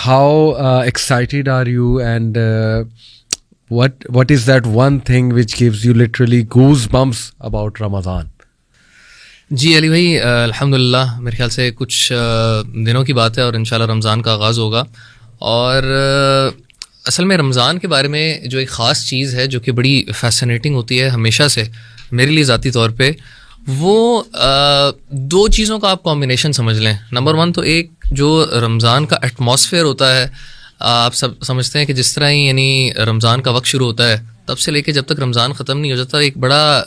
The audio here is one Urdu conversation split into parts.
how excited are you, and what is that one thing which gives you literally goosebumps about Ramadan? جی علی بھائی الحمدللہ میرے خیال سے کچھ دنوں کی بات ہے اور انشاءاللہ رمضان کا آغاز ہوگا. اور اصل میں رمضان کے بارے میں جو ایک خاص چیز ہے جو کہ بڑی فیسنیٹنگ ہوتی ہے ہمیشہ سے میرے لیے ذاتی طور پہ, وہ دو چیزوں کا آپ کمبینیشن سمجھ لیں. نمبر ون تو ایک جو رمضان کا ایٹماسفیئر ہوتا ہے, آپ سب سمجھتے ہیں کہ جس طرح ہی یعنی رمضان کا وقت شروع ہوتا ہے تب سے لے کے جب تک رمضان ختم نہیں ہو جاتا ایک بڑا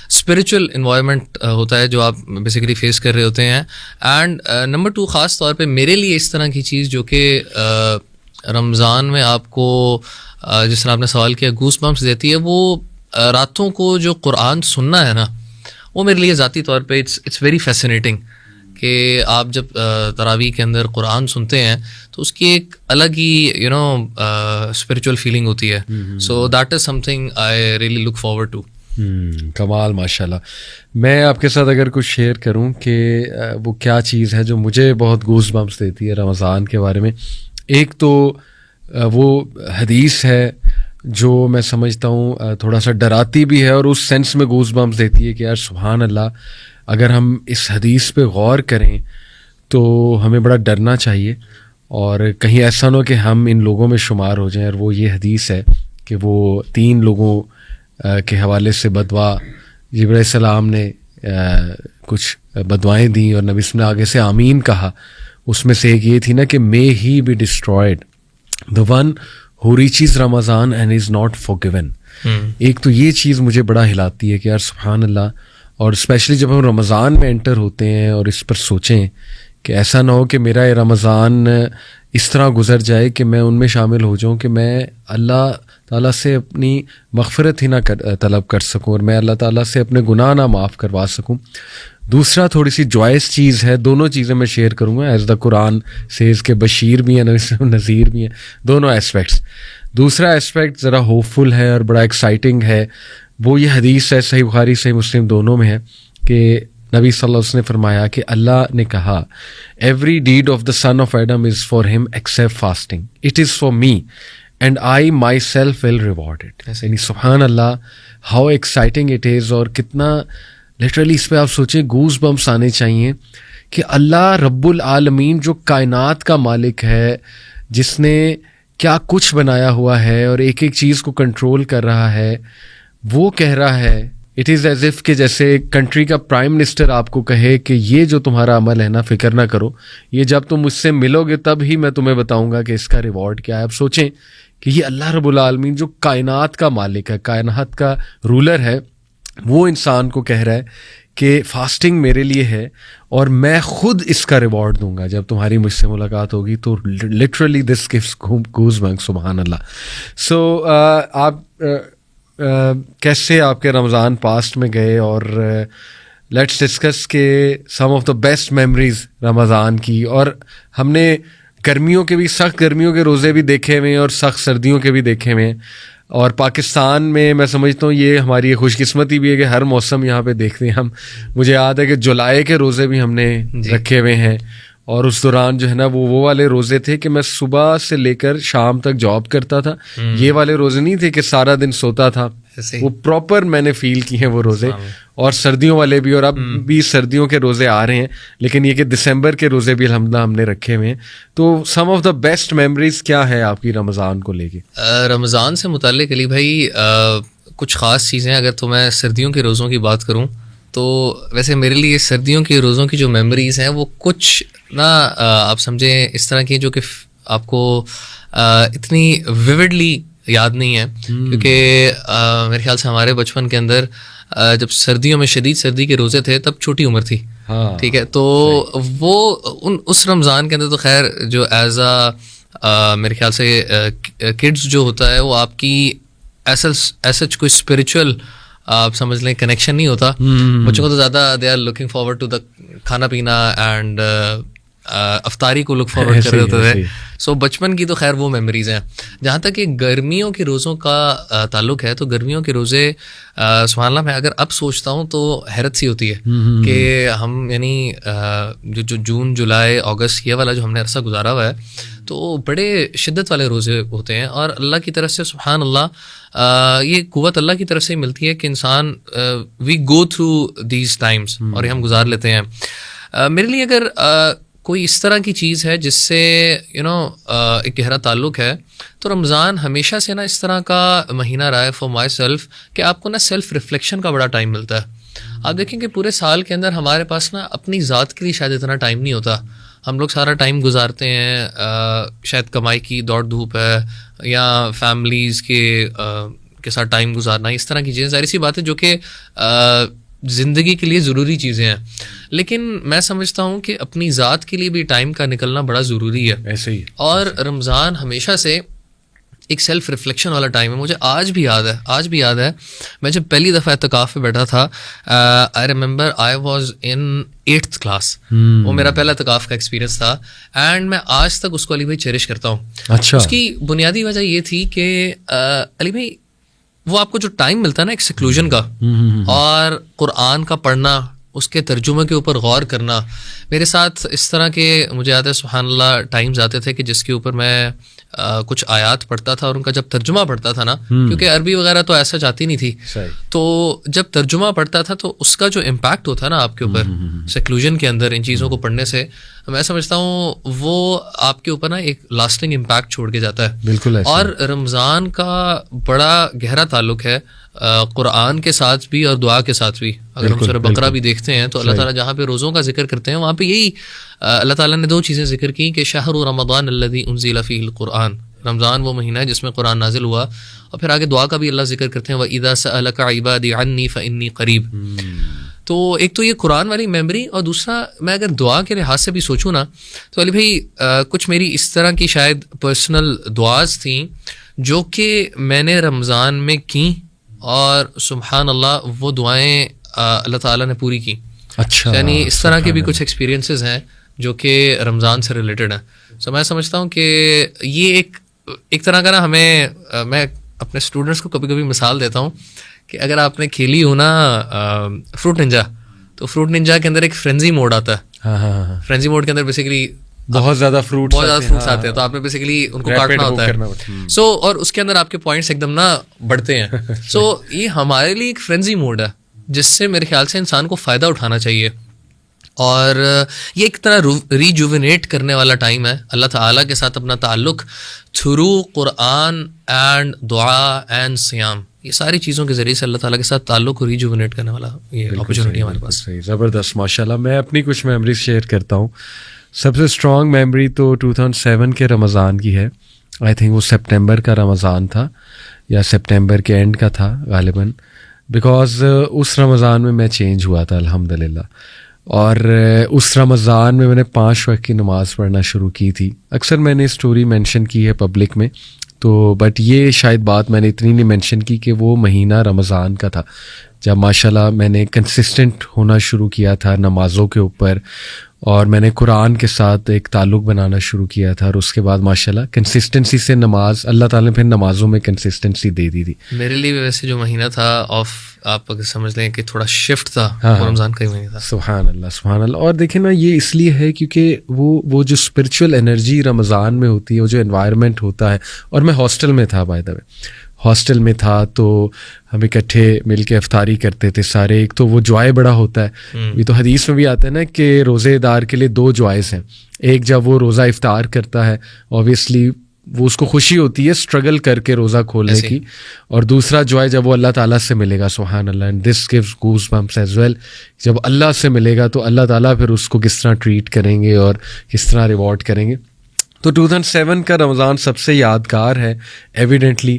اسپریچول انوائرمنٹ ہوتا ہے جو آپ بیسیکلی فیس کر رہے ہوتے ہیں. اینڈ نمبر ٹو خاص طور پہ میرے لیے اس طرح کی چیز جو کہ رمضان میں آپ کو جس طرح آپ نے سوال کیا گوس بمپس دیتی ہے, وہ راتوں کو جو قرآن سننا ہے نا, وہ میرے لیے ذاتی طور پہ اٹس ویری فیسنیٹنگ کہ آپ جب تراویح کے اندر قرآن سنتے ہیں تو اس کی ایک الگ ہی اسپریچول فیلنگ ہوتی ہے. So that is something I really look forward to. کمال, ماشاء اللہ. میں آپ کے ساتھ اگر کچھ شیئر کروں کہ وہ کیا چیز ہے جو مجھے بہت گوز بمپس دیتی ہے رمضان کے بارے میں, ایک تو وہ حدیث ہے جو میں سمجھتا ہوں تھوڑا سا ڈراتی بھی ہے اور اس سینس میں گوز بمپس دیتی ہے کہ یار سبحان اللہ, اگر ہم اس حدیث پہ غور کریں تو ہمیں بڑا ڈرنا چاہیے اور کہیں ایسا نہ ہو کہ ہم ان لوگوں میں شمار ہو جائیں. اور وہ یہ حدیث ہے کہ وہ 3 لوگوں کے حوالے سے بدعا جبرائیل علیہ السلام نے کچھ بدوائیں دیں اور نبی نے آگے سے آمین کہا. اس میں سے ایک یہ تھی نا کہ may he be destroyed the one who reaches Ramadan and is not forgiven. ایک تو یہ چیز مجھے بڑا ہلاتی ہے کہ یار سبحان اللہ, اور اسپیشلی جب ہم رمضان میں انٹر ہوتے ہیں اور اس پر سوچیں کہ ایسا نہ ہو کہ میرا یہ رمضان اس طرح گزر جائے کہ میں ان میں شامل ہو جاؤں کہ میں اللہ تعالیٰ سے اپنی مغفرت ہی نہ طلب کر سکوں اور میں اللہ تعالیٰ سے اپنے گناہ نہ معاف کروا سکوں. دوسرا تھوڑی سی جوائس چیز ہے, دونوں چیزیں میں شیئر کروں گا. ایز دا قرآن سیز کے بشیر بھی ہیں نذیر بھی ہیں, دونوں اسپیکٹس. دوسرا اسپیکٹ ذرا ہوپ فل ہے اور بڑا ایکسائٹنگ ہے, وہ یہ حدیث ہے صحیح بخاری صحیح مسلم دونوں میں ہے کہ نبی صلی اللہ علیہ وسلم نے فرمایا کہ اللہ نے کہا every deed of the son of Adam is for him except fasting, it is for me and I myself will reward it. یعنی سبحان اللہ ہاؤ ایکسائٹنگ اٹ از, اور کتنا لٹرلی اس پہ آپ سوچیں گوز بمپس آنے چاہیے کہ اللہ رب العالمین جو کائنات کا مالک ہے, جس نے کیا کچھ بنایا ہوا ہے اور ایک ایک چیز کو کنٹرول کر رہا ہے, وہ کہہ رہا ہے اٹ از ایز اف کہ جیسے کنٹری کا پرائم منسٹر آپ کو کہے کہ یہ جو تمہارا عمل ہے نا فکر نہ کرو, یہ جب تم مجھ سے ملو گے تب ہی میں تمہیں بتاؤں گا کہ اس کا ریوارڈ کیا ہے. اب سوچیں کہ یہ اللہ رب العالمین جو کائنات کا مالک ہے, کائنات کا رولر ہے, وہ انسان کو کہہ رہا ہے کہ فاسٹنگ میرے لیے ہے اور میں خود اس کا ریوارڈ دوں گا جب تمہاری مجھ سے ملاقات ہوگی. تو literally this gives goes bumps, سبحان اللہ. سو آپ کیسے آپ کے رمضان پاسٹ میں گئے, اور لیٹس ڈسکس کہ سم آف دا بیسٹ میموریز رمضان کی. اور ہم نے گرمیوں کے بھی, سخت گرمیوں کے روزے بھی دیکھے ہوئے ہیں اور سخت سردیوں کے بھی دیکھے ہوئے ہیں, اور پاکستان میں میں سمجھتا ہوں یہ ہماری خوش قسمتی بھی ہے کہ ہر موسم یہاں پہ دیکھتے ہیں ہم. مجھے یاد ہے کہ جولائی کے روزے بھی ہم نے رکھے ہوئے ہیں, اور اس دوران جو ہے نا وہ والے روزے تھے کہ میں صبح سے لے کر شام تک جاب کرتا تھا. یہ والے روزے نہیں تھے کہ سارا دن سوتا تھا, وہ پراپر میں نے فیل کیے ہیں وہ روزے. اور سردیوں والے بھی, اور اب بھی سردیوں کے روزے آ رہے ہیں, لیکن یہ کہ دسمبر کے روزے بھی الحمدللہ ہم نے رکھے ہوئے ہیں. تو سم آف دا بیسٹ میموریز کیا ہے آپ کی رمضان کو لے کے؟ رمضان سے متعلق علی بھائی کچھ خاص چیزیں, اگر تو میں سردیوں کے روزوں کی بات کروں تو ویسے میرے لیے سردیوں کے روزوں کی جو میموریز ہیں وہ کچھ نا آپ سمجھیں اس طرح کی جو کہ آپ کو اتنی ویوڈلی یاد نہیں ہے, کیونکہ میرے خیال سے ہمارے بچپن کے اندر جب سردیوں میں شدید سردی کے روزے تھے تب چھوٹی عمر تھی, ٹھیک ہے. تو وہ اس رمضان کے اندر تو خیر جو ایز میرے خیال سے کڈس جو ہوتا ہے وہ آپ کی ایسا کوئی اسپریچول آپ سمجھ لیں کنیکشن نہیں ہوتا. بچوں کو تو زیادہ they are looking forward to the کھانا پینا اینڈ افطاری کو لک فارورڈ کر رہے ہوتے تھے. سو بچپن کی تو خیر وہ میموریز ہیں. جہاں تک کہ گرمیوں کے روزوں کا تعلق ہے تو گرمیوں کے روزے سبحان اللہ میں اگر اب سوچتا ہوں تو حیرت سی ہوتی ہے کہ ہم یعنی جو جون جولائی اگست یہ والا جو ہم نے عرصہ گزارا ہوا ہے تو بڑے شدت والے روزے ہوتے ہیں, اور اللہ کی طرف سے سبحان اللہ یہ قوت اللہ کی طرف سے ملتی ہے کہ انسان وی گو تھرو دیز ٹائمس اور یہ ہم گزار لیتے ہیں. میرے لیے اگر کوئی اس طرح کی چیز ہے جس سے ایک گہرا تعلق ہے تو رمضان ہمیشہ سے نا اس طرح کا مہینہ رہا ہے فار مائی سیلف کہ آپ کو نا سیلف ریفلیکشن کا بڑا ٹائم ملتا ہے. آپ دیکھیں کہ پورے سال کے اندر ہمارے پاس نا اپنی ذات کے لیے شاید اتنا ٹائم نہیں ہوتا. ہم لوگ سارا ٹائم گزارتے ہیں شاید کمائی کی دوڑ دھوپ ہے یا فیملیز کے ساتھ ٹائم گزارنا, اس طرح کی چیزیں ظاہر سی بات ہے جو کہ زندگی کے لیے ضروری چیزیں ہیں, لیکن میں سمجھتا ہوں کہ اپنی ذات کے لیے بھی ٹائم کا نکلنا بڑا ضروری ہے. ایسے ہی اور رمضان ہمیشہ سے ایک سیلف ریفلیکشن والا ٹائم ہے. مجھے آج بھی یاد ہے میں جب پہلی دفعہ اعتکاف پہ بیٹھا تھا, I remember I was in 8th class. وہ میرا پہلا اعتکاف کا ایکسپیرینس تھا اینڈ میں آج تک اس کو علی بھائی چیریش کرتا ہوں. اچھا. اس کی بنیادی وجہ یہ تھی کہ علی بھائی وہ آپ کو جو ٹائم ملتا ہے نا ایک سیکلوژن کا اور قرآن کا پڑھنا, اس کے ترجمے کے اوپر غور کرنا. میرے ساتھ اس طرح کے مجھے یاد ہے سبحان اللہ ٹائمز آتے تھے کہ جس کے اوپر میں کچھ آیات پڑھتا تھا اور ان کا جب ترجمہ پڑھتا تھا نا, کیونکہ عربی وغیرہ تو ایسا جاتی نہیں تھی, تو جب ترجمہ پڑھتا تھا تو اس کا جو امپیکٹ ہوتا ہے نا آپ کے اوپر سیکلوژن کے اندر ان چیزوں کو پڑھنے سے, میں سمجھتا ہوں وہ آپ کے اوپر نا ایک لاسٹنگ امپیکٹ چھوڑ کے جاتا ہے. بالکل. اور رمضان کا بڑا گہرا تعلق ہے قرآن کے ساتھ بھی اور دعا کے ساتھ بھی. اگر ہم سورہ بقرہ بھی دیکھتے ہیں تو اللہ تعالیٰ جہاں پہ روزوں کا ذکر کرتے ہیں وہاں پہ یہی اللہ تعالیٰ نے 2 چیزیں ذکر کی کہ شہر رمضان الذی انزل فیہ القرآن, رمضان وہ مہینہ ہے جس میں قرآن نازل ہوا, اور پھر آگے دعا کا بھی اللہ ذکر کرتے ہیں وَإِذَا سَأَلَكَ عِبَادِي عَنِّي فَإِنِّي قَرِيب. تو ایک تو یہ قرآن والی میموری, اور دوسرا میں اگر دعا کے لحاظ سے بھی سوچوں نا تو علی بھائی کچھ میری اس طرح کی شاید پرسنل دعاز تھیں جو کہ میں نے رمضان میں کی, اور سبحان اللہ وہ دعائیں اللہ تعالیٰ نے پوری کی. اچھا. یعنی اس طرح کے بھی کچھ ایکسپیرینسز ہیں جو کہ رمضان سے ریلیٹڈ ہیں. سو میں سمجھتا ہوں کہ یہ ایک طرح کا نا ہمیں, میں اپنے اسٹوڈنٹس کو کبھی کبھی مثال دیتا ہوں کہ اگر آپ نے کھیلی ہو نا فروٹ ننجا, تو فروٹ ننجا کے اندر ایک فرینزی موڈ آتا ہے. فرینزی موڈ کے اندر بیسیکلی بہت زیادہ فروٹس آتے ہیں تو آپ نے بیسیکلی ان کو کاٹنا ہوتا ہے. سو اور اس کے اندر آپ کے پوائنٹس ایک دم نا بڑھتے ہیں. سو یہ ہمارے لیے ایک فرینزی موڈ ہے جس سے میرے خیال سے انسان کو فائدہ اٹھانا چاہیے, اور یہ ایک طرح ریجوونیٹ کرنے والا ٹائم ہے اللہ تعالیٰ کے ساتھ اپنا تعلق تھرو قرآن اینڈ دعا اینڈ سیام. یہ ساری چیزوں کے ذریعے سے اللہ تعالیٰ کے ساتھ تعلق کو ریجوونیٹ کرنے والا یہ اپرچونیٹی ہمارے پاس. زبردست ماشاء اللہ. میں اپنی کچھ میموریز شیئر کرتا ہوں. سب سے اسٹرانگ میموری تو 2007 کے رمضان کی ہے. آئی تھنک وہ سپٹمبر کا رمضان تھا یا سپٹمبر کے اینڈ کا تھا غالباً, بیکاز اس رمضان میں میں چینج ہوا تھا الحمدللہ, اور اس رمضان میں نے 5 وقت کی نماز پڑھنا شروع کی تھی. اکثر میں نے اسٹوری مینشن کی ہے پبلک میں تو, بٹ یہ شاید بات میں نے اتنی نہیں مینشن کی کہ وہ مہینہ رمضان کا تھا جب ماشاءاللہ میں نے کنسسٹنٹ ہونا شروع کیا تھا نمازوں کے اوپر, اور میں نے قرآن کے ساتھ ایک تعلق بنانا شروع کیا تھا, اور اس کے بعد ماشاءاللہ کنسسٹنسی سے نماز, اللہ تعالیٰ نے پھر نمازوں میں کنسسٹنسی دے دی تھی. میرے لیے ویسے جو مہینہ تھا آف, آپ اگر سمجھ لیں کہ تھوڑا شفٹ تھا, رمضان کا ہی مہینہ تھا. سبحان اللہ سبحان اللہ. اور دیکھیں نا یہ اس لیے ہے کیونکہ وہ جو اسپرچول انرجی رمضان میں ہوتی ہے, وہ جو انوائرمنٹ ہوتا ہے, اور میں ہاسٹل میں تھا بائی دا وے, ہاسٹل میں تھا تو ہم اکٹھے مل کے افطاری کرتے تھے سارے. ایک تو وہ جوائے بڑا ہوتا ہے, یہ تو حدیث میں بھی آتا ہے نا کہ روزے دار کے لیے 2 جوائز ہیں. ایک جب وہ روزہ افطار کرتا ہے, اوبیسلی وہ اس کو خوشی ہوتی ہے اسٹرگل کر کے روزہ کھولنے کی, اور دوسرا جوائے جب وہ اللہ تعالیٰ سے ملے گا. سبحان اللہ. And this gives goosebumps as well. جب اللہ سے ملے گا تو اللہ تعالیٰ پھر اس کو کس طرح ٹریٹ کریں گے اور کس طرح ریوارڈ کریں گے. تو 2007 کا رمضان سب سے یادگار ہے ایویڈنٹلی,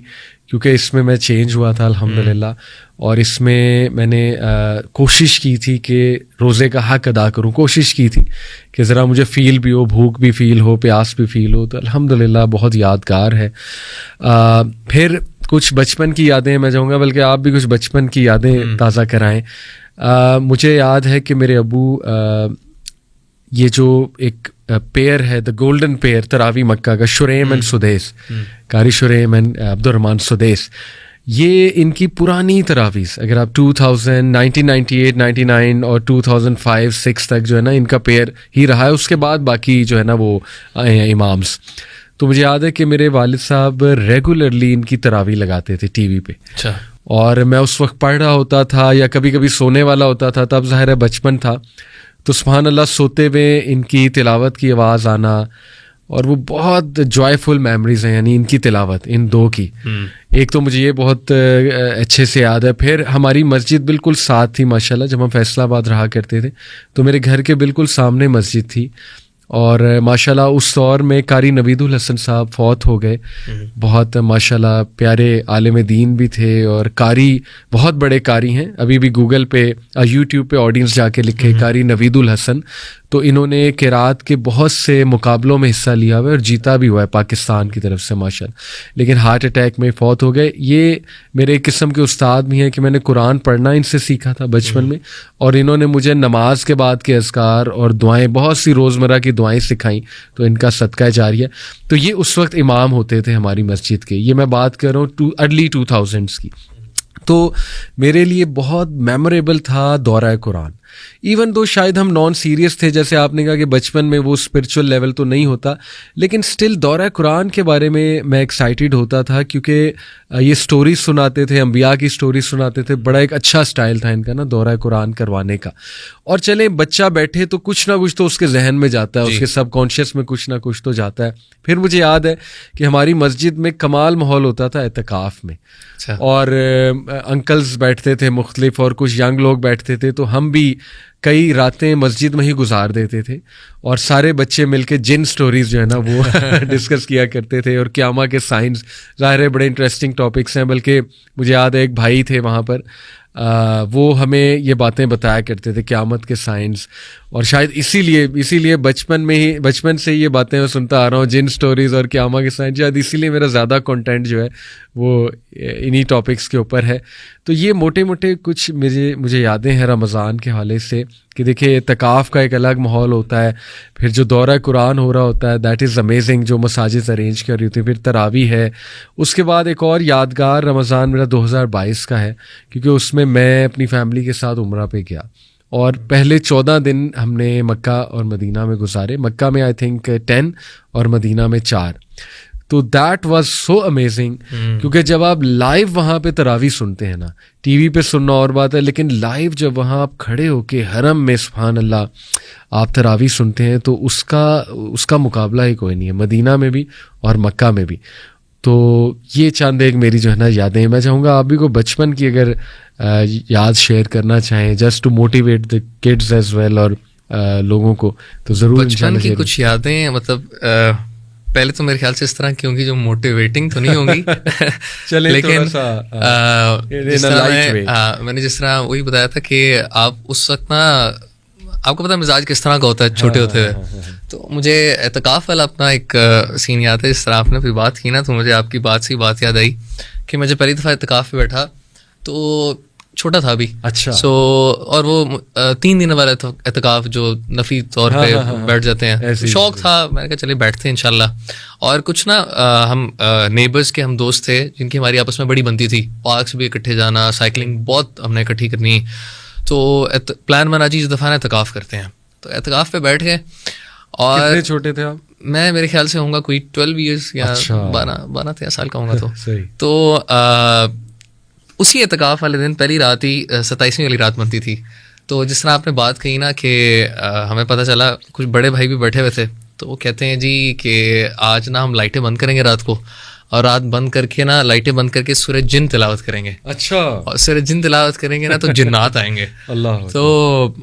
کیونکہ اس میں چینج ہوا تھا الحمدللہ, اور اس میں نے کوشش کی تھی کہ روزے کا حق ادا کروں. کوشش کی تھی کہ ذرا مجھے فیل بھی ہو, بھوک بھی فیل ہو, پیاس بھی فیل ہو. تو الحمدللہ بہت یادگار ہے. پھر کچھ بچپن کی یادیں میں چاہوں گا, بلکہ آپ بھی کچھ بچپن کی یادیں تازہ کرائیں. مجھے یاد ہے کہ میرے ابو یہ جو ایک پیئر ہے دا گولڈن پیئر تراوی مکہ کا، شریم اینڈ سدیس، قاری شریم اینڈ عبد الرحمن سدیس، یہ ان کی پرانی تراویز اگر آپ 1998 99 اور 2005-06 تک جو ہے نا ان کا پیئر ہی رہا ہے. اس کے بعد باقی جو ہے نا وہ آئے ہیں امامس. تو مجھے یاد ہے کہ میرے والد صاحب ریگولرلی ان کی تراویح لگاتے تھے ٹی وی پہ. اچھا. اور میں اس وقت پڑھ رہا ہوتا تھا یا کبھی کبھی سونے والا ہوتا تھا، تب ظاہر ہے بچپن تھا، تو سبحان اللہ سوتے ہوئے ان کی تلاوت کی آواز آنا، اور وہ بہت جوائے فل میموریز ہیں یعنی ان کی تلاوت ان دو کی. ایک تو مجھے یہ بہت اچھے سے یاد ہے. پھر ہماری مسجد بالکل ساتھ تھی ماشاء اللہ. جب ہم فیصل آباد رہا کرتے تھے تو میرے گھر کے بالکل سامنے مسجد تھی، اور ماشاء اللہ اس دور میں قاری نوید الحسن صاحب فوت ہو گئے. بہت ماشاء اللہ پیارے عالم دین بھی تھے، اور قاری بہت بڑے قاری ہیں. ابھی بھی گوگل پہ یوٹیوب پہ آڈینس جا کے لکھے قاری نوید الحسن، تو انہوں نے قرات کے بہت سے مقابلوں میں حصہ لیا ہوا ہے اور جیتا بھی ہوا ہے پاکستان کی طرف سے ماشاء اللہ. لیکن ہارٹ اٹیک میں فوت ہو گئے. یہ میرے ایک قسم کے استاد بھی ہیں کہ میں نے قرآن پڑھنا ان سے سیکھا تھا بچپن میں، اور انہوں نے مجھے نماز کے بعد کے اذکار اور دعائیں، بہت سی روزمرہ کی دعائیں سکھائیں، تو ان کا صدقہ جاریہ. تو یہ اس وقت امام ہوتے تھے ہماری مسجد کے. یہ میں بات کر رہا ہوں ارلی 2000s کی. تو میرے لیے بہت میموریبل تھا دورہ قرآن. ایون دو شاید ہم نان سیریس تھے، جیسے آپ نے کہا کہ بچپن میں وہ اسپرچول لیول تو نہیں ہوتا، لیکن سٹل دورہ قرآن کے بارے میں ایکسائٹیڈ ہوتا تھا، کیونکہ یہ سٹوریز سناتے تھے، انبیاء کی سٹوریز سناتے تھے. بڑا ایک اچھا سٹائل تھا ان کا نا دورہ قرآن کروانے کا. اور چلیں بچہ بیٹھے تو کچھ نہ کچھ تو اس کے ذہن میں جاتا ہے، اس کے سب کانشیس میں کچھ نہ کچھ تو جاتا ہے. پھر مجھے یاد ہے کہ ہماری مسجد میں کمال ماحول ہوتا تھا اعتکاف میں، اور انکلز بیٹھتے تھے مختلف، اور کچھ ینگ لوگ بیٹھتے تھے. تو ہم بھی کئی راتیں مسجد میں ہی گزار دیتے تھے، اور سارے بچے مل کے جن سٹوریز جو ہے نا وہ ڈسکس کیا کرتے تھے. اور قیامہ کے سائنس، ظاہر ہے بڑے انٹرسٹنگ ٹاپکس ہیں. بلکہ مجھے یاد ہے ایک بھائی تھے وہاں پر، وہ ہمیں یہ باتیں بتایا کرتے تھے قیامت کے سائنس. اور شاید اسی لیے بچپن سے یہ باتیں میں سنتا آ رہا ہوں، جن سٹوریز اور قیامہ کے سائنس. شاید اسی لیے میرا زیادہ کنٹینٹ جو ہے وہ انہی ٹاپکس کے اوپر ہے. تو یہ موٹے کچھ مجھے یادیں ہیں رمضان کے حوالے سے کہ دیکھیں اعتکاف کا ایک الگ ماحول ہوتا ہے. پھر جو دورہ قرآن ہو رہا ہوتا ہے دیٹ از امیزنگ، جو مساجد ارینج کر رہی ہوتی ہیں. پھر تراویح ہے. اس کے بعد ایک اور یادگار رمضان میرا 2022 کا ہے، کیونکہ اس میں اپنی فیملی کے ساتھ عمرہ پہ گیا، اور پہلے 14 دن ہم نے مکہ اور مدینہ میں گزارے. مکہ میں آئی تھنک 10 اور مدینہ میں 4. تو دیٹ واز سو امیزنگ، کیونکہ جب آپ لائیو وہاں پہ تراویح سنتے ہیں نا، ٹی وی پہ سننا اور بات ہے، لیکن لائیو جب وہاں آپ کھڑے ہو کے حرم میں سبحان اللہ آپ تراویح سنتے ہیں، تو اس کا مقابلہ ہی کوئی نہیں ہے، مدینہ میں بھی اور مکہ میں بھی. تو یہ چند ایک میری جو ہے نا یادیں. میں چاہوں گا آپ بھی کو بچپن کی اگر یاد شیئر کرنا چاہیں، just to motivate the kids as well, اور لوگوں کو، تو ضرور. بچپن کی کچھ یادیں مطلب پہلے تو میرے خیال سے اس طرح کی ہوں گی جو موٹیویٹنگ تو نہیں ہوں گی، لیکن میں نے جس طرح وہی بتایا تھا کہ آپ اس وقت نا آپ کو پتا مزاج کس طرح کا ہوتا ہے چھوٹے ہوتے ہوئے. تو مجھے اعتکاف والا اپنا ایک سین یاد ہے. جس طرح آپ نے پھر بات کی نا، تو مجھے آپ کی بات سے بات یاد آئی کہ میں جب پہلی دفعہ اعتکاف پہ بیٹھا تو چھوٹا تھا ابھی. اچھا. سو اور وہ 3 دن والا اعتکاف جو نفی طور پہ بیٹھ جاتے ہیں، شوق تھا، میں نے کہا چلے بیٹھتے ہیں انشاءاللہ. اور کچھ نا ہم نیبرز کے ہم دوست تھے جن کی ہماری آپس میں بڑی بنتی تھی، پارکس بھی اکٹھے جانا، سائیکلنگ بہت ہم نے اکٹھی کرنی. تو پلان بنا جی اس دفعہ اعتکاف کرتے ہیں. تو اعتکاف پہ بیٹھ گئے. اور کتنے چھوٹے تھے آپ؟ میں میرے خیال سے ہوں گا کوئی 12 ایئرس یا 12-13 سال کا ہوں گا. تو اسی اعتکاف والے دن پہلی رات ہی 27ویں والی رات بنتی تھی. تو جس طرح آپ نے بات کہی نا کہ ہمیں پتہ چلا کچھ بڑے بھائی بھی بیٹھے ہوئے تھے، تو وہ کہتے ہیں جی کہ آج نا ہم لائٹیں بند کریں گے رات کو، اور رات بند کر کے نا لائٹیں بند کر کے سورہ جن تلاوت کریں گے. اچھا. اور سورہ جن تلاوت کریں گے نا تو جنات آئیں گے. اللہ. تو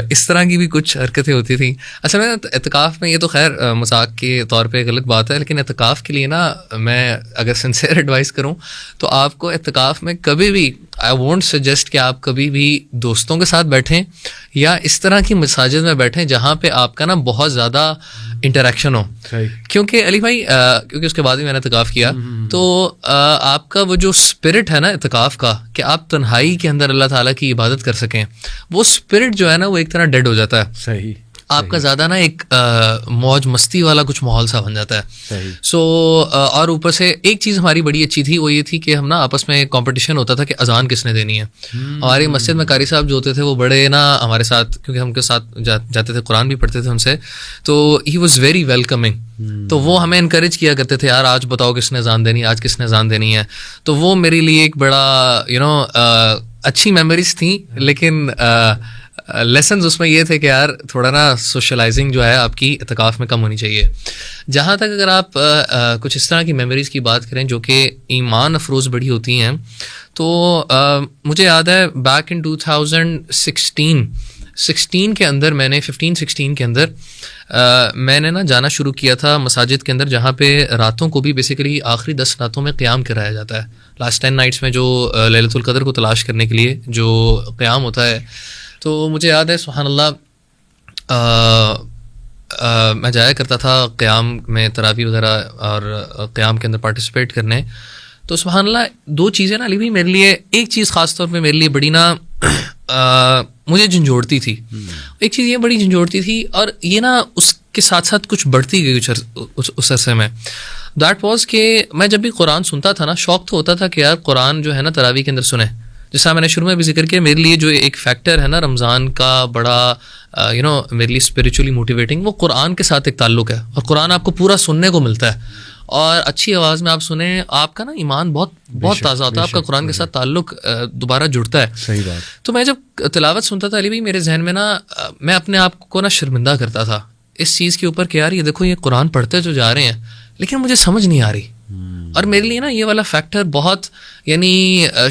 اس طرح کی بھی کچھ حرکتیں ہوتی تھیں. اچھا میں اعتکاف میں، یہ تو خیر مذاق کے طور پہ غلط بات ہے، لیکن اعتکاف کے لیے نا میں اگر سنسیئر ایڈوائز کروں تو آپ کو اعتکاف میں کبھی بھی آئی وونٹ سجیسٹ کہ آپ کبھی بھی دوستوں کے ساتھ بیٹھیں یا اس طرح کی مساجد میں بیٹھیں جہاں پہ آپ کا نا بہت زیادہ انٹریکشن ہو. کیونکہ علی بھائی کیونکہ اس کے بعد بھی میں نے اعتکاف کیا، تو آپ کا وہ جو اسپرٹ ہے نا اعتکاف کا، کہ آپ تنہائی کے اندر اللہ تعالیٰ کی عبادت کر سکیں، وہ اسپرٹ جو ہے نا وہ ایک طرح ڈیڈ ہو جاتا ہے. صحیح. آپ کا زیادہ نا ایک موج مستی والا کچھ ماحول سا بن جاتا ہے. سو اور اوپر سے ایک چیز ہماری بڑی اچھی تھی, وہ یہ تھی کہ ہم نا آپس میں کمپٹیشن ہوتا تھا کہ اذان کس نے دینی ہے. ہماری مسجد میں قاری صاحب جو ہوتے تھے وہ بڑے نا ہمارے ساتھ, کیونکہ ہم کے ساتھ جاتے تھے, قرآن بھی پڑھتے تھے ان سے, تو ہی واز ویری ویلکمنگ. تو وہ ہمیں انکریج کیا کرتے تھے, یار آج بتاؤ کس نے اذان دینی ہے, آج کس نے اذان دینی ہے. تو وہ میرے لیے ایک بڑا اچھی میموریز تھیں. لیکن لیسنز اس میں یہ تھے کہ یار تھوڑا نا سوشلائزنگ جو ہے آپ کی اعتکاف میں کم ہونی چاہیے. جہاں تک اگر آپ کچھ اس طرح کی میموریز کی بات کریں جو کہ ایمان افروز بڑی ہوتی ہیں, تو مجھے یاد ہے بیک ان 2016 کے اندر میں نے 15-16 کے اندر میں نے نا جانا شروع کیا تھا مساجد کے اندر, جہاں پہ راتوں کو بھی بیسیکلی آخری 10 راتوں میں قیام کرایا جاتا ہے. لاسٹ 10 نائٹس میں جو لیلۃ القدر کو تلاش کرنے کے لیے جو قیام ہوتا ہے. تو مجھے یاد ہے سبحان اللہ میں جایا کرتا تھا قیام میں, تراویح وغیرہ اور قیام کے اندر پارٹیسپیٹ کرنے. تو سبحان اللہ دو چیزیں نا علی بھائی میرے لیے, ایک چیز خاص طور پہ میرے لیے بڑی نا مجھے جھنجھوڑتی تھی. ایک چیز یہ بڑی جھنجھوڑتی تھی, اور یہ نا اس کے ساتھ ساتھ کچھ بڑھتی گئی اس عرصے میں. دیٹ واز کہ میں جب بھی قرآن سنتا تھا نا, شوق تو ہوتا تھا کہ یار قرآن جو ہے نا تراویح کے اندر سنیں. جیسا میں نے شروع میں بھی ذکر کیا, میرے لیے جو ایک فیکٹر ہے نا رمضان کا بڑا میرے لیے اسپریچولی موٹیویٹنگ, وہ قرآن کے ساتھ ایک تعلق ہے. اور قرآن آپ کو پورا سننے کو ملتا ہے, اور اچھی آواز میں آپ سنیں, آپ کا نا ایمان بہت تازہ ہوتا ہے, آپ کا قرآن کے ساتھ تعلق دوبارہ جڑتا ہے. صحیح بات. تو میں جب تلاوت سنتا تھا علی بھائی, میرے ذہن میں نا میں اپنے آپ کو نا شرمندہ کرتا تھا اس چیز کے اوپر کہ یار یہ دیکھو یہ قرآن پڑھتے جو جا رہے ہیں, لیکن مجھے سمجھ نہیں آ رہی. اور میرے لیے نا یہ والا فیکٹر بہت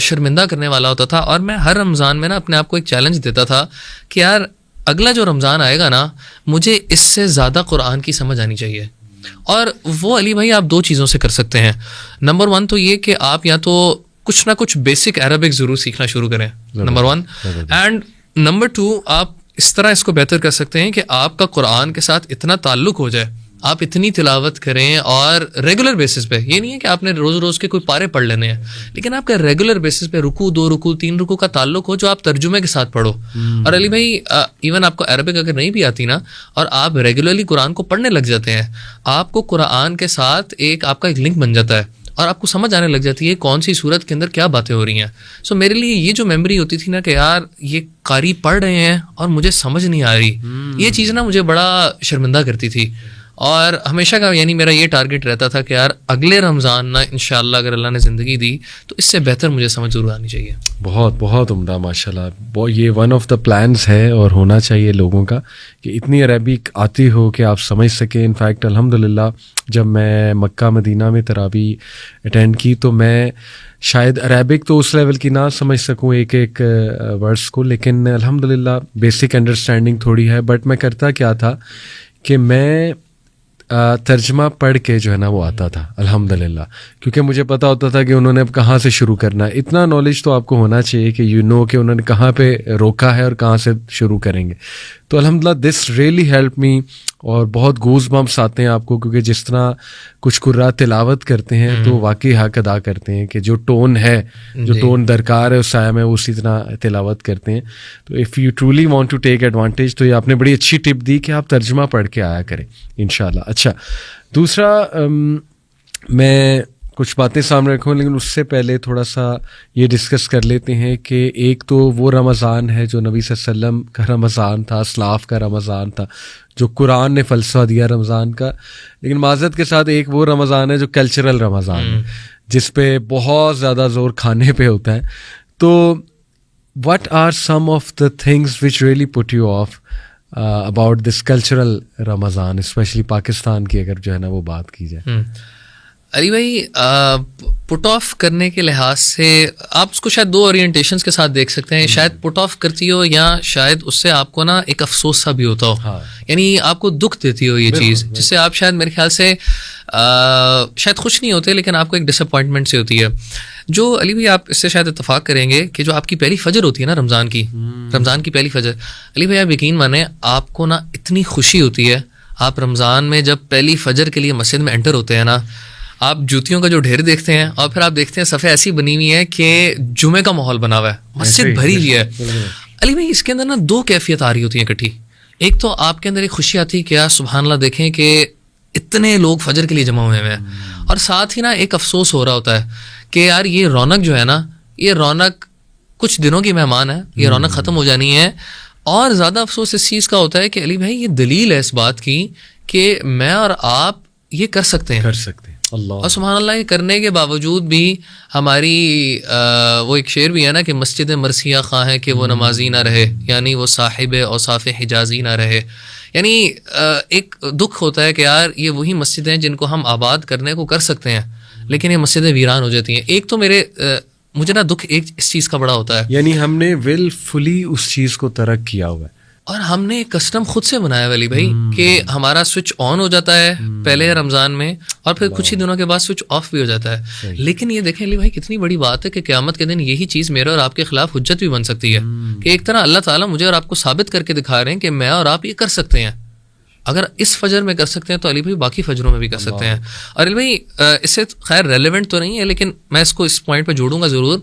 شرمندہ کرنے والا ہوتا تھا. اور میں ہر رمضان میں نا اپنے آپ کو ایک چیلنج دیتا تھا کہ یار اگلا جو رمضان آئے گا نا, مجھے اس سے زیادہ قرآن کی سمجھ آنی چاہیے. اور وہ علی بھائی آپ دو چیزوں سے کر سکتے ہیں. نمبر 1 تو یہ کہ آپ یا تو کچھ نہ کچھ بیسک عربک ضرور سیکھنا شروع کریں, نمبر 1. اینڈ نمبر 2 آپ اس طرح اس کو بہتر کر سکتے ہیں کہ آپ کا قرآن کے ساتھ اتنا تعلق ہو جائے, آپ اتنی تلاوت کریں, اور ریگولر بیسس پہ. یہ نہیں ہے کہ آپ نے روز کے کوئی پارے پڑھ لینے ہیں, لیکن آپ کا ریگولر بیسس پہ رکوع 2 رکوع 3 رکوع کا تعلق ہو جو آپ ترجمے کے ساتھ پڑھو. اور علی بھائی ایون آپ کو عربک اگر نہیں بھی آتی نا, اور آپ ریگولرلی قرآن کو پڑھنے لگ جاتے ہیں, آپ کو قرآن کے ساتھ آپ کا ایک لنک بن جاتا ہے, اور آپ کو سمجھ آنے لگ جاتی ہے کون سی صورت کے اندر کیا باتیں ہو رہی ہیں. سو میرے لیے یہ جو میموری ہوتی تھی نا کہ یار یہ قاری پڑھ رہے ہیں اور مجھے سمجھ نہیں آ رہی, یہ چیز نا مجھے بڑا شرمندہ کرتی تھی. اور ہمیشہ کا میرا یہ ٹارگیٹ رہتا تھا کہ یار اگلے رمضان نا انشاءاللہ اگر اللہ نے زندگی دی تو اس سے بہتر مجھے سمجھ ضرور آنی چاہیے. بہت عمدہ ماشاءاللہ. یہ ون آف دا پلانس ہے اور ہونا چاہیے لوگوں کا کہ اتنی عربک آتی ہو کہ آپ سمجھ سکیں. انفیکٹ الحمدللہ جب میں مکہ مدینہ میں تراویح اٹینڈ کی تو میں شاید عربک تو اس لیول کی نہ سمجھ سکوں ایک ورڈس کو, لیکن الحمدللہ بیسک انڈرسٹینڈنگ تھوڑی ہے. بٹ میں کرتا کیا تھا کہ میں ترجمہ پڑھ کے جو ہے نا وہ آتا تھا الحمدللہ, کیونکہ مجھے پتہ ہوتا تھا کہ انہوں نے اب کہاں سے شروع کرنا ہے. اتنا نالج تو آپ کو ہونا چاہیے کہ کہ انہوں نے کہاں پہ روکا ہے اور کہاں سے شروع کریں گے. تو الحمدللہ دس ریئلی ہیلپ می, اور بہت گوز بمپس آتے ہیں آپ کو, کیونکہ جس طرح کچھ قراء تلاوت کرتے ہیں تو واقعی حق ادا کرتے ہیں کہ جو ٹون ہے, جو ٹون درکار ہے اس سایہ میں, اسی طرح تلاوت کرتے ہیں. تو if you truly want to take advantage تو یہ آپ نے بڑی اچھی ٹپ دی کہ آپ ترجمہ پڑھ کے آیا کریں انشاءاللہ. اچھا, دوسرا میں کچھ باتیں سامنے رکھوں, لیکن اس سے پہلے تھوڑا سا یہ ڈسکس کر لیتے ہیں کہ ایک تو وہ رمضان ہے جو نبی صلی اللہ علیہ وسلم کا رمضان تھا, اسلاف کا رمضان تھا, جو قرآن نے فلسفہ دیا رمضان کا. لیکن معذرت کے ساتھ ایک وہ رمضان ہے جو کلچرل رمضان ہے, جس پہ بہت زیادہ زور کھانے پہ ہوتا ہے. تو what are some of the things which really put you off about this cultural Ramzan, especially Pakistan کی اگر جو ہے نا وہ بات کی جائے؟ علی بھائی پٹ آف کرنے کے لحاظ سے آپ اس کو شاید 2 اورینٹیشنس کے ساتھ دیکھ سکتے ہیں. شاید پٹ آف کرتی ہو, یا شاید اس سے آپ کو نا ایک افسوس سا بھی ہوتا ہو, یعنی آپ کو دکھ دیتی ہو یہ چیز, جس سے آپ شاید میرے خیال سے شاید خوش نہیں ہوتے, لیکن آپ کو ایک ڈس اپوائنٹمنٹ سی ہوتی ہے. جو علی بھائی آپ اس سے شاید اتفاق کریں گے کہ جو آپ کی پہلی فجر ہوتی ہے نا رمضان کی پہلی فجر, علی بھائی آپ یقین مانیں آپ کو نا اتنی خوشی ہوتی ہے. آپ رمضان میں جب پہلی فجر کے لیے مسجد میں انٹر ہوتے ہیں نا, آپ جوتیوں کا جو ڈھیر دیکھتے ہیں, اور پھر آپ دیکھتے ہیں صفحے ایسی بنی ہوئی ہے کہ جمعے کا ماحول بنا ہوا ہے, مسجد بھری ہوئی ہے. علی بھائی اس کے اندر نا 2 کیفیت آ رہی ہوتی ہیں اکٹھی. ایک تو آپ کے اندر ایک خوشی آتی ہے کہ یار سبحان اللہ دیکھیں کہ اتنے لوگ فجر کے لیے جمع ہوئے ہیں, اور ساتھ ہی نا ایک افسوس ہو رہا ہوتا ہے کہ یار یہ رونق جو ہے نا, یہ رونق کچھ دنوں کی مہمان ہے, یہ رونق ختم ہو جانی ہے. اور زیادہ افسوس اس چیز کا ہوتا ہے کہ علی بھائی یہ دلیل ہے اس بات کی کہ میں اور آپ یہ کر سکتے ہیں, اللہ, اور سبحان اللہ یہ کرنے کے باوجود بھی ہماری وہ ایک شعر بھی ہے نا کہ مسجد مرثیہ خواہ ہے کہ وہ نمازی نہ رہے, یعنی وہ صاحب اوصاف حجازی نہ رہے. یعنی ایک دکھ ہوتا ہے کہ یار یہ وہی مسجدیں ہیں جن کو ہم آباد کرنے کو کر سکتے ہیں, لیکن یہ مسجدیں ویران ہو جاتی ہیں. ایک تو مجھے نا دکھ ایک اس چیز کا بڑا ہوتا ہے, یعنی ہم نے ول فلی اس چیز کو ترک کیا ہوا ہے, اور ہم نے ایک کسٹم خود سے بنایا علی بھائی کہ ہمارا سوئچ آن ہو جاتا ہے پہلے رمضان میں, اور پھر کچھ ہی دنوں کے بعد سوئچ آف بھی ہو جاتا ہے. لیکن یہ دیکھیں علی بھائی کتنی بڑی بات ہے کہ قیامت کے دن یہی چیز میرے اور آپ کے خلاف حجت بھی بن سکتی ہے, کہ ایک طرح اللہ تعالیٰ مجھے اور آپ کو ثابت کر کے دکھا رہے ہیں کہ میں اور آپ یہ کر سکتے ہیں. اگر اس فجر میں کر سکتے ہیں تو علی بھائی باقی فجروں میں بھی کر سکتے ہیں. اور علی بھائی اس سے خیر ریلیونٹ تو نہیں ہے, لیکن میں اس کو اس پوائنٹ پہ جوڑوں گا ضرور.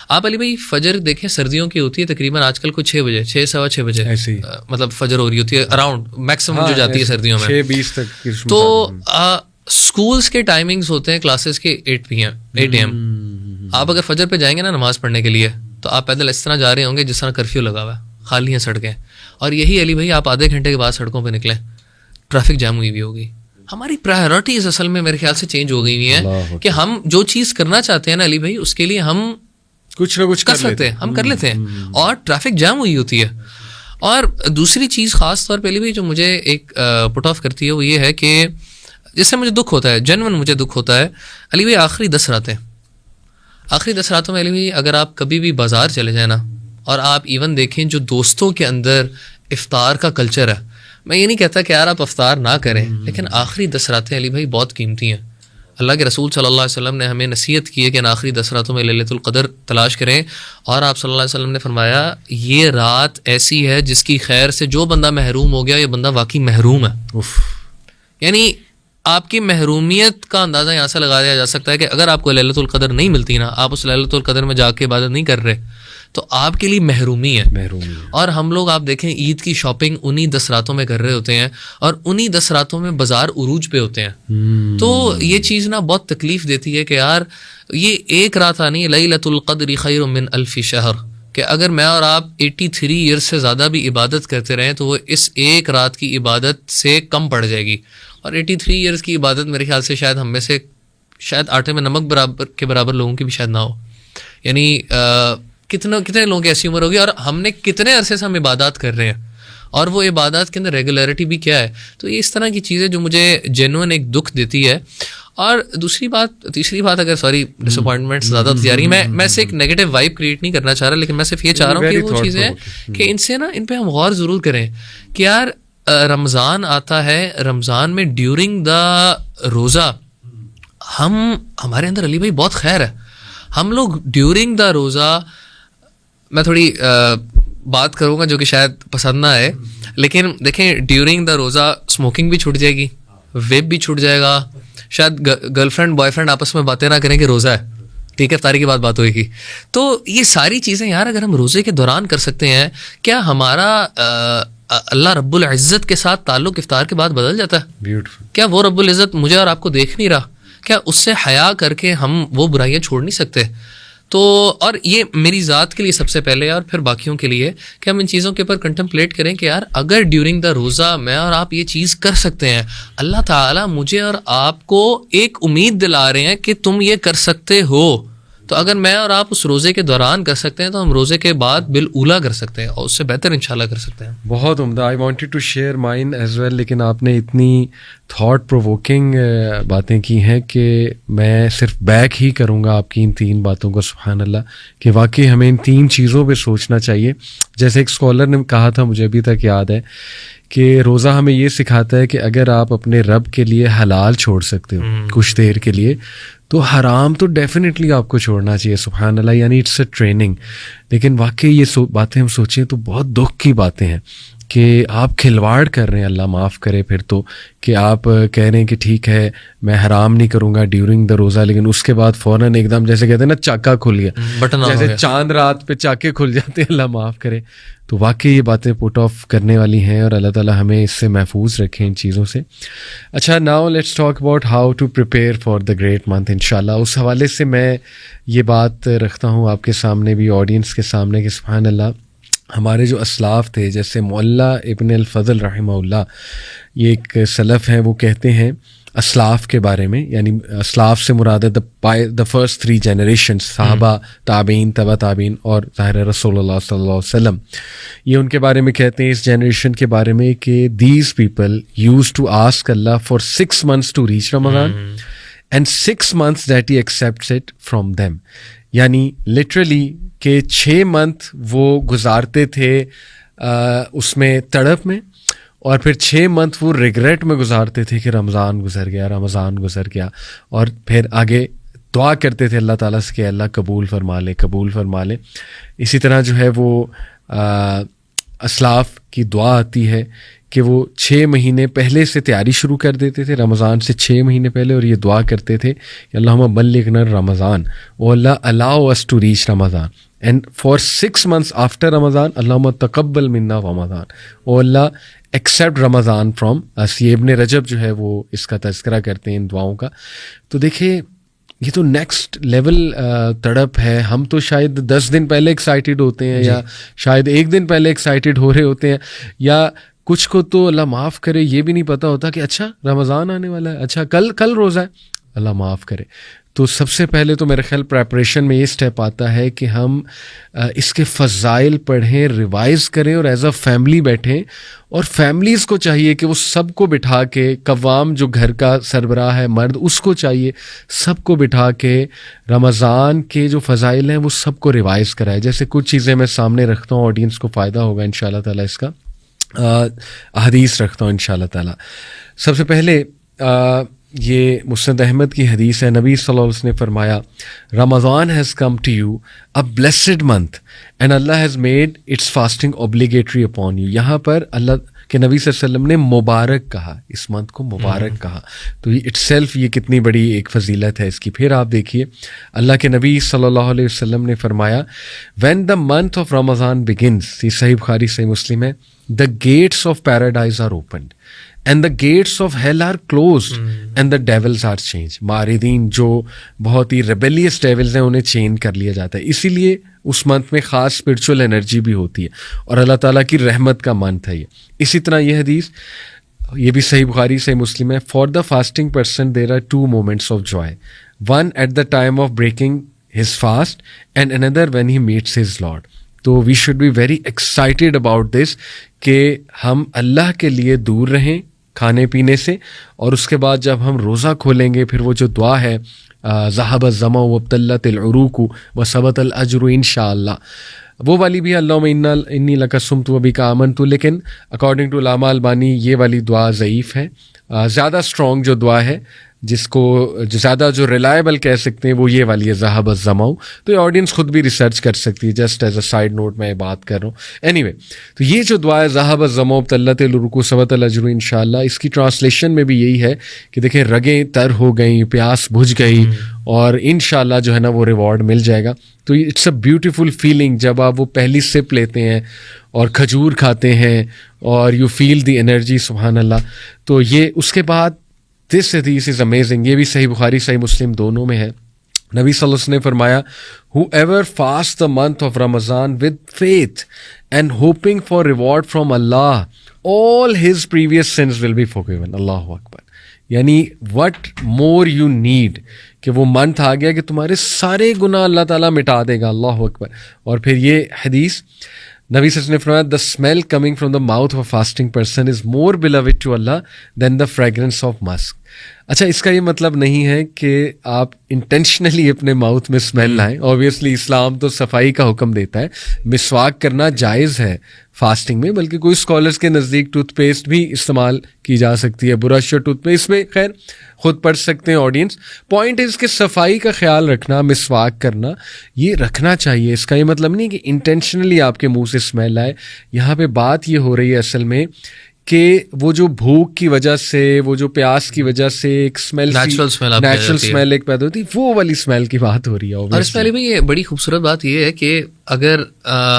آپ علی بھائی فجر دیکھیں سردیوں کی ہوتی ہے تقریباً آج کل کو 6 بجے 6:15 بجے مطلب فجر ہو رہی ہوتی ہے, اراؤنڈ میکسیمم جو جاتی ہے سردیوں میں 6:20 تک. تو اسکولس کے ٹائمنگز ہوتے ہیں کلاسز کے 8 AM. آپ اگر فجر پہ جائیں گے نا نماز پڑھنے کے لیے, تو آپ پیدل اس طرح جا رہے ہوں گے جس طرح کرفیو لگا ہوا ہے, خالی ہیں سڑکیں. اور یہی علی بھائی آپ آدھے گھنٹے کے بعد سڑکوں پہ نکلیں, ٹریفک جام ہوئی بھی ہوگی. ہماری پرائیورٹیز اصل میں میرے خیال سے چینج ہو گئی ہیں کہ ہم جو چیز کرنا چاہتے ہیں نا علی بھائی اس کے لیے ہم کچھ نہ کچھ کر سکتے ہیں, ہم کر لیتے ہیں, اور ٹریفک جام ہوئی ہوتی ہے. اور دوسری چیز خاص طور پہ علی بھائی جو مجھے ایک پٹ آف کرتی ہے وہ یہ ہے کہ جس سے مجھے دکھ ہوتا ہے, جنون مجھے دکھ ہوتا ہے علی بھائی, آخری 10 راتیں. آخری 10 راتوں میں علی بھائی اگر آپ کبھی بھی بازار چلے جائیں نا, اور آپ ایون دیکھیں جو دوستوں کے اندر افطار کا کلچر ہے, میں یہ نہیں کہتا کہ یار آپ افطار نہ کریں, لیکن آخری 10 راتیں علی بھائی بہت قیمتی ہیں. اللہ کے رسول صلی اللہ علیہ وسلم نے ہمیں نصیحت کی ہے کہ آخری 10 راتوں میں لیلۃ القدر تلاش کریں, اور آپ صلی اللہ علیہ وسلم نے فرمایا یہ رات ایسی ہے جس کی خیر سے جو بندہ محروم ہو گیا یہ بندہ واقعی محروم ہے. یعنی آپ کی محرومیت کا اندازہ یہاں سے لگا دیا جا سکتا ہے کہ اگر آپ کو لیلۃ القدر نہیں ملتی نا, آپ اس لیلۃ القدر میں جا کے عبادت نہیں کر رہے, تو آپ کے لیے محرومی ہے. اور ہم لوگ آپ دیکھیں عید کی شاپنگ انہی 10 راتوں میں کر رہے ہوتے ہیں, اور انہی 10 راتوں میں بازار عروج پہ ہوتے ہیں. تو یہ چیز نا بہت تکلیف دیتی ہے کہ یار یہ ایک رات آنی ہے لیلۃ القدر خیر من الف شہر, کہ اگر میں اور آپ 83 ایئرس سے زیادہ بھی عبادت کرتے رہیں تو وہ اس ایک رات کی عبادت سے کم پڑ جائے گی. اور 83 ایئرس کی عبادت میرے خیال سے شاید ہم میں سے شاید آٹے میں نمک برابر لوگوں کی بھی شاید نہ ہو. یعنی کتنے لوگوں کی ایسی عمر ہوگی, اور ہم نے کتنے عرصے سے ہم عبادات کر رہے ہیں, اور وہ عبادات کے اندر ریگولیرٹی بھی کیا ہے. تو یہ اس طرح کی چیزیں جو مجھے جینوئن ایک دکھ دیتی ہے. اور تیسری بات اگر ڈس اپوائنٹمنٹ زیادہ تیاری, میں سے ایک نیگیٹو وائب کریٹ نہیں کرنا چاہ رہا, لیکن میں صرف یہ چاہ رہا ہوں کہ وہ چیزیں کہ ان سے نا ان پہ ہم غور ضرور کریں کہ یار رمضان آتا ہے, رمضان میں ڈیورنگ دا روزہ ہمارے اندر علی بھائی بہت خیر ہے. ہم لوگ ڈیورنگ دا روزہ, میں تھوڑی بات کروں گا جو کہ شاید پسند نہ آئے, لیکن دیکھیں ڈیورنگ دا روزہ اسموکنگ بھی چھوٹ جائے گی, ویب بھی چھوٹ جائے گا, شاید گرل فرینڈ بوائے فرینڈ آپس میں باتیں نہ کریں کہ روزہ ہے, ٹھیک ہے, افطاری کے بعد بات ہوئے گی. تو یہ ساری چیزیں یار اگر ہم روزے کے دوران کر سکتے ہیں, کیا ہمارا اللہ رب العزت کے ساتھ تعلق افطار کے بعد بدل جاتا ہے؟ بیوٹیفل. کیا وہ رب العزت مجھے اور آپ کو دیکھ نہیں رہا؟ کیا اس سے حیا کر کے ہم وہ برائیاں چھوڑ نہیں سکتے؟ تو اور یہ میری ذات کے لیے سب سے پہلے اور پھر باقیوں کے لیے کہ ہم ان چیزوں کے اوپر کنٹمپلیٹ کریں کہ یار اگر ڈیورنگ دا روزہ میں اور آپ یہ چیز کر سکتے ہیں, اللہ تعالیٰ مجھے اور آپ کو ایک امید دلا رہے ہیں کہ تم یہ کر سکتے ہو. تو اگر میں اور آپ اس روزے کے دوران کر سکتے ہیں تو ہم روزے کے بعد بالأولیٰ کر سکتے ہیں, اور اس سے بہتر انشاءاللہ کر سکتے ہیں. بہت عمدہ. I wanted to share mine as well, لیکن آپ نے اتنی تھاٹ پرووکنگ باتیں کی ہیں کہ میں صرف بیک ہی کروں گا آپ کی ان 3 باتوں کو. سبحان اللہ, کہ واقعی ہمیں ان 3 چیزوں پہ سوچنا چاہیے. جیسے ایک اسکالر نے کہا تھا, مجھے ابھی تک یاد ہے, کہ روزہ ہمیں یہ سکھاتا ہے کہ اگر آپ اپنے رب کے لیے حلال چھوڑ سکتے ہو کچھ دیر کے لیے, تو حرام تو ڈیفینیٹلی آپ کو چھوڑنا چاہیے. سبحان اللہ, یعنی اٹس اے ٹریننگ. لیکن واقعی یہ باتیں ہم سوچیں تو بہت دکھ کی باتیں ہیں کہ آپ کھلواڑ کر رہے ہیں, اللہ معاف کرے پھر تو, کہ آپ کہہ رہے ہیں کہ ٹھیک ہے میں حرام نہیں کروں گا ڈیورنگ دا روزہ, لیکن اس کے بعد فوراً ایک دم جیسے کہتے ہیں نا چاکا کھل گیا, بٹن جیسے چاند رات پہ چاکے کھل جاتے ہیں, اللہ معاف کرے. تو واقعی یہ باتیں پٹ آف کرنے والی ہیں, اور اللہ تعالیٰ ہمیں اس سے محفوظ رکھیں ان چیزوں سے. اچھا, now let's talk about how to prepare for the great month. انشاءاللہ اس حوالے سے میں یہ بات رکھتا ہوں آپ کے سامنے بھی, آڈینس کے سامنے, کہ سبحان اللہ ہمارے جو اسلاف تھے, جیسے معلّہ ابن الفضل رحمہ اللہ, یہ ایک سلف ہیں, وہ کہتے ہیں اسلاف کے بارے میں, یعنی اسلاف سے مراد ہے دا فرسٹ 3 جنریشنز, صحابہ, تابعین, تبع تابعین, اور ظاہر رسول اللہ صلی اللہ علیہ وسلم. یہ ان کے بارے میں کہتے ہیں, اس جنریشن کے بارے میں, کہ these people used to ask Allah for 6 months to reach Ramzan and 6 months that he accepts it from them. یعنی لٹرلی کہ 6 month وہ گزارتے تھے اس میں تڑپ میں, اور پھر 6 month وہ ریگریٹ میں گزارتے تھے کہ رمضان گزر گیا, رمضان گزر گیا, اور پھر آگے دعا کرتے تھے اللہ تعالیٰ سے کہ اللہ قبول فرما لے, قبول فرما لے. اسی طرح جو ہے وہ اسلاف کی دعا آتی ہے کہ وہ 6 مہینے پہلے سے تیاری شروع کر دیتے تھے, رمضان سے 6 مہینے پہلے, اور یہ دعا کرتے تھے کہ اللہم بلغنا رمضان, او اللہ allow us to reach Ramzan, and for 6 months after رمضان اللہم تقبل منا رمضان, او اللہ ایکسیپٹ رمضان فرام اس. یہ ابن رجب جو ہے وہ اس کا تذکرہ کرتے ہیں ان دعاؤں کا. تو دیکھیے یہ تو نیکسٹ لیول تڑپ ہے. ہم تو شاید 10 دن پہلے ایکسائٹیڈ ہوتے ہیں, یا شاید 1 دن پہلے ایکسائٹیڈ ہو رہے ہوتے ہیں, یا کچھ کو تو اللہ معاف کرے یہ بھی نہیں پتہ ہوتا کہ اچھا رمضان آنے والا ہے, اچھا کل روزہ ہے, اللہ معاف کرے. تو سب سے پہلے تو میرے خیال پریپریشن میں یہ اسٹیپ آتا ہے کہ ہم اس کے فضائل پڑھیں, ریوائز کریں, اور ایز اے فیملی بیٹھیں. اور فیملیز کو چاہیے کہ وہ سب کو بٹھا کے, قوام جو گھر کا سربراہ ہے مرد, اس کو چاہیے سب کو بٹھا کے رمضان کے جو فضائل ہیں وہ سب کو ریوائز کرائے. جیسے کچھ چیزیں میں سامنے رکھتا ہوں, آڈینس کو فائدہ ہوگا ان شاء اللہ تعالیٰ اس کا. حدیث رکھتا ہوں ان شاء اللہ تعالیٰ. سب سے پہلے یہ مسند احمد کی حدیث ہے, نبی صلی اللہ علیہ وسلم نے فرمایا Ramadan has come to you a blessed month and Allah has made its fasting obligatory upon you. یہاں پر اللہ کہ نبی صلی اللہ علیہ وسلم نے مبارک کہا, اس منتھ کو مبارک کہا, تو یہ اٹ سیلف یہ کتنی بڑی ایک فضیلت ہے اس کی. پھر آپ دیکھیے اللہ کے نبی صلی اللہ علیہ وسلم نے فرمایا when the month of Ramzan begins, یہ صحیح بخاری صحیح مسلم ہے, the gates of paradise are opened and the gates of hell are closed and the devils are changed. معارضین جو بہت ہی ریبیلیس ڈیولز ہیں انہیں چینج کر لیا جاتا ہے. اسی لیے اس منتھ میں خاص اسپرچول انرجی بھی ہوتی ہے, اور اللہ تعالیٰ کی رحمت کا منتھ ہے یہ. اسی طرح یہ حدیث یہ بھی صحیح بخاری صحیح مسلم ہے, for the fasting person there are 2 moments of joy, one at the time of breaking his fast and another when he meets his Lord. تو we should be very excited about this کہ ہم اللہ کے لیے دور رہیں کھانے پینے سے, اور اس کے بعد جب ہم روزہ کھولیں گے پھر وہ جو دعا ہے ذہب الظمأ وابتلت العروق وثبت الاجر انشاءاللہ, وہ والی بھی اللہم انی لک صمت وبک آمنت, لیکن اکارڈنگ ٹو علامہ البانی یہ والی دعا ضعیف ہے. زیادہ اسٹرانگ جو دعا ہے جس کو زیادہ جو ریلائبل کہہ سکتے ہیں وہ یہ والی ہے ذہب الظمأ. تو یہ آڈینس خود بھی ریسرچ کر سکتی ہے, just as a side note میں بات کر رہا ہوں. اینی وے, تو یہ جو دعا ہے ذہب الظمأ وابتلت العروق وثبت الاجر انشاءاللہ, اس کی ٹرانسلیشن میں بھی یہی ہے کہ دیکھیں رگیں تر ہو گئیں, پیاس بجھ گئی, اور انشاءاللہ جو ہے نا وہ ریوارڈ مل جائے گا. تو اٹس اے بیوٹیفل فیلنگ جب آپ وہ پہلی سپ لیتے ہیں اور کھجور کھاتے ہیں اور یو فیل دی انرجی, سبحان اللہ. تو یہ اس کے بعد دس حدیث از امیزنگ, یہ بھی صحیح بخاری صحیح مسلم دونوں میں ہے. نبی صلی اللہ علیہ وسلم نے فرمایا whoever fasts the month of Ramadan with faith and hoping for reward from Allah, all his previous sins will be forgiven. Allahu Akbar. یعنی what more you need, کہ وہ منتھ آ گیا کہ تمہارے سارے گناہ اللہ تعالیٰ مٹا دے گا. اللہ اکبر. اور پھر یہ حدیث نبی صلی اللہ علیہ وسلم نے فرمایا the smell coming from the mouth of a fasting person is more beloved to Allah than the fragrance of musk. اچھا اس کا یہ مطلب نہیں ہے کہ آپ انٹینشنلی اپنے ماؤتھ میں اسمیل لائیں. اوبیسلی اسلام تو صفائی کا حکم دیتا ہے, مسواک کرنا جائز ہے فاسٹنگ میں, بلکہ کوئی اسکالرس کے نزدیک ٹوتھ پیسٹ بھی استعمال کی جا سکتی ہے, برش اور ٹوتھ پیسٹ. اس میں خیر خود پڑھ سکتے ہیں آڈینس. پوائنٹ از کہ صفائی کا خیال رکھنا, مسواک کرنا یہ رکھنا چاہیے. اس کا یہ مطلب نہیں کہ انٹینشنلی آپ کے منہ سے اسمیل آئے. یہاں پہ بات یہ ہو رہی ہے اصل میں کہ وہ جو بھوک کی وجہ سے, وہ جو پیاس کی وجہ سے ایک اسمیل, نیچرل اسمیل ایک پیدا ہوتی ہے, وہ والی اسمیل کی بات ہو رہی ہے. اور اس پہلے بھی یہ بڑی خوبصورت بات یہ ہے کہ اگر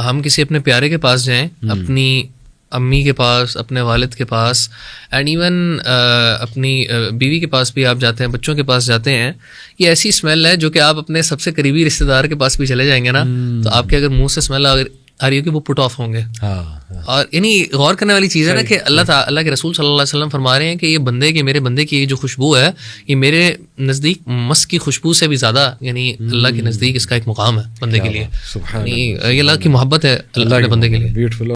ہم کسی اپنے پیارے کے پاس جائیں, اپنی امی کے پاس, اپنے والد کے پاس, اینڈ ایون اپنی بیوی کے پاس بھی آپ جاتے ہیں, بچوں کے پاس جاتے ہیں, یہ ایسی اسمیل ہے جو کہ آپ اپنے سب سے قریبی رشتے دار کے پاس بھی چلے جائیں گے نا, تو آپ کے اگر منہ سے اسمیل آ رہی ہوگی وہ پٹ آف ہوں گے. اور یعنی غور کرنے والی چیز ہے نا کہ اللہ کے رسول صلی اللہ علیہ وسلم فرما رہے ہیں کہ یہ بندے کی, میرے بندے کی جو خوشبو ہے, یہ میرے نزدیک مسک کی خوشبو سے بھی زیادہ, یعنی اللہ کے نزدیک اس کا ایک مقام ہے بندے کے لیے, یعنی یہ اللہ کی محبت ہے اللہ کے بندے کے لیے.